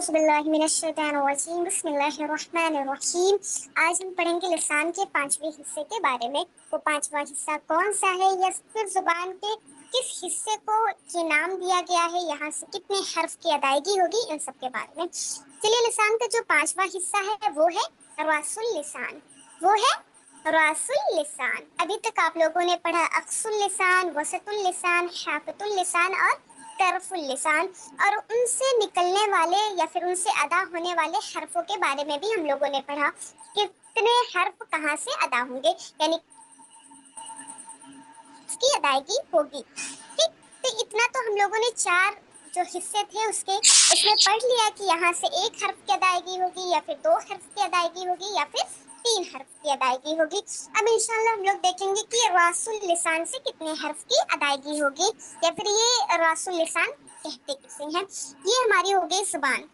औज़ुबिल्लाहिमिनश्शैतानिर्रजीम बिस्मिल्लाहिर्रहमानिर्रहीम। आज हम पढ़ेंगे लिसान के पांचवें हिस्से के बारे में। वो पांचवा हिस्सा कौन सा है या फिर जुबान के किस हिस्से को ये नाम दिया गया है, यहाँ से कितने हर्फ की अदायगी होगी, इन सब के बारे में। चलिए, लिसान का जो पांचवा हिस्सा है वो है रासुल लिसान। वो है रासुल लिसान। अभी तक आप लोगों ने पढ़ा अक्सुल लिसान, वसतुल लिसान, शाफतुल लिसान और तरफुल लिसान, और उनसे निकलने वाले या फिर उनसे अदा होने वाले हर्फों के बारे में भी हम लोगों ने पढ़ा। कितने हर्फ कहाँ से अदा होंगे, यानी उसकी अदायगी होगी। ठीक, तो इतना तो हम लोगों ने चार जो हिस्से थे उसमें पढ़ लिया कि यहाँ से एक हर्फ की अदायगी होगी या फिर दो हर्फ की अदायगी होगी या फिर तीन हर्फ की अदायगी होगी। अब इंशाल्लाह हम लोग देखेंगे कि रासुल लिसान से कितने हर्फ की अदायगी होगी, या फिर ये रासुल लिसान कहते किसे हैं। ये हमारी हो गई जुबान।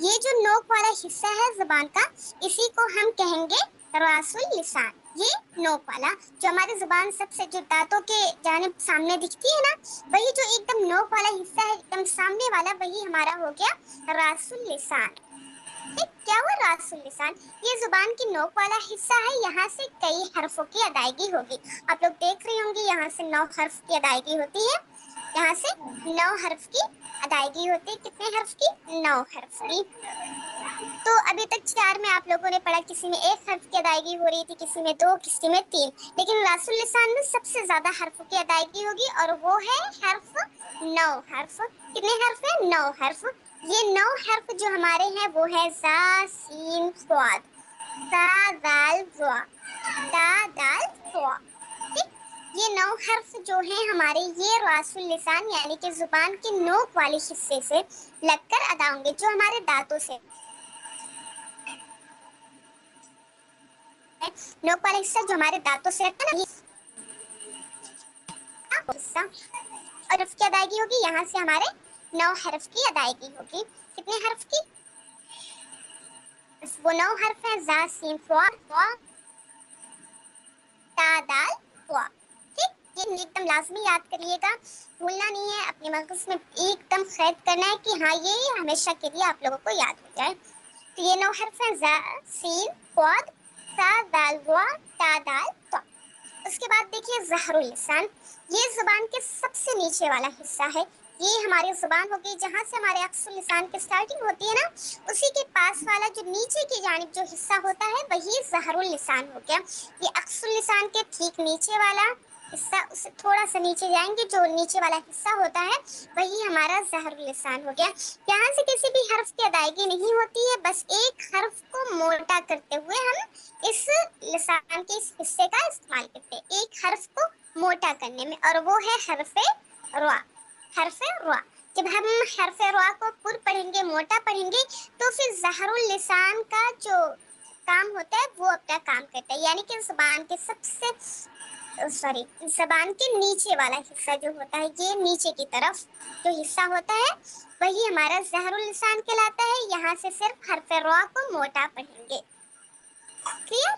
ये जो नोक वाला हिस्सा है जुबान का, इसी को हम कहेंगे रासुल लिसान। ये नोक वाला जो हमारी जुबान सबसे जो दांतों के जानिब सामने दिखती है ना, वही जो एकदम नोक वाला हिस्सा है, एकदम सामने वाला, वही हमारा हो गया रासुल लिसान। क्या हुआ रासुल लिसान? ये जुबान की नोक वाला हिस्सा है, यहाँ से कई हर्फों की अदायगी होगी। आप लोग देख रहे होंगे यहाँ से 9 हर्फ की अदायगी होती है, यहाँ से 9 हर्फ की अदायगी होती है। कितने हर्फ की? 9 हर्फ की। तो अभी तक 4 में आप लोगों ने पढ़ा, किसी में 1 हर्फ की अदायगी हो रही थी, किसी में 2, किसी में 3, लेकिन रासुल लिसान में सबसे ज्यादा हर्फों की अदायगी होगी, और वो है हर्फ 9 हर्फ। कितने हर्फ है? 9 हर्फ। ये 9 हर्फ जो हमारे हैं वो है ज़ा सीन स्वाद, सा दाल ज़ा, दा दाल ज़ा। ठीक, ये 9 हर्फ जो हैं हमारे, ये रासुल लिसान यानी कि जुबान के नोक वाले हिस्से से लगकर अदा होंगे, जो हमारे दांतों से नोक वाला हिस्सा जो हमारे दांतों से लगता है ना, ये हिस्सा, और उसकी अदायगी होगी यहाँ से हमारे 9 हर्फ की अदायगी होगी। कितने हर्फ की? वो 9 हर्फ है ज़ा सीन फ़ा फ़ा ता दाल फ़ा। ठीक, ये एकदम लाजमी याद करिएगा, भूलना नहीं है, अपने मगज में एकदम कैद करना है कि हाँ ये हमेशा के लिए आप लोगों को याद हो जाए। तो ये 9 हर्फ है ज़ा सीन फ़ा ता दाल फ़ा ता दाल फ़ा। उसके बाद देखिए ज़हरुल लिसान, ये जुबान के सबसे नीचे वाला हिस्सा है। ये हमारी जुबान हो गई, जहाँ से हमारे अक्सुल लिसान की स्टार्टिंग होती है ना, उसी के पास वाला जो नीचे की जानिब जो हिस्सा होता है वही ज़हरुल लिसान हो गया। ये अक्सुल लिसान के ठीक नीचे वाला हिस्सा, उससे थोड़ा सा नीचे जाएंगे, जो नीचे वाला हिस्सा होता है वही हमारा ज़हरुल लिसान हो गया। यहाँ से किसी भी हर्फ की अदायगी नहीं होती है, बस एक हर्फ को मोटा करते हुए हम इस लिसान के इस हिस्से का इस्तेमाल करते हैं, एक हर्फ को मोटा करने में, और वो है हर्फे रा। हर्फे रा, जब हम हर्फे रा को पुर पढ़ेंगे, मोटा पढ़ेंगे, तो फिर ज़हरुल लिसान का जो काम होता है वो अपना काम करता है, यानी कि ज़बान के ज़बान के नीचे वाला हिस्सा जो होता है, ये नीचे की तरफ जो हिस्सा होता है वही हमारा ज़हरुल लिसान कहलाता है। यहाँ से सिर्फ हर्फे रा को मोटा पढ़ेंगे। क्लियर?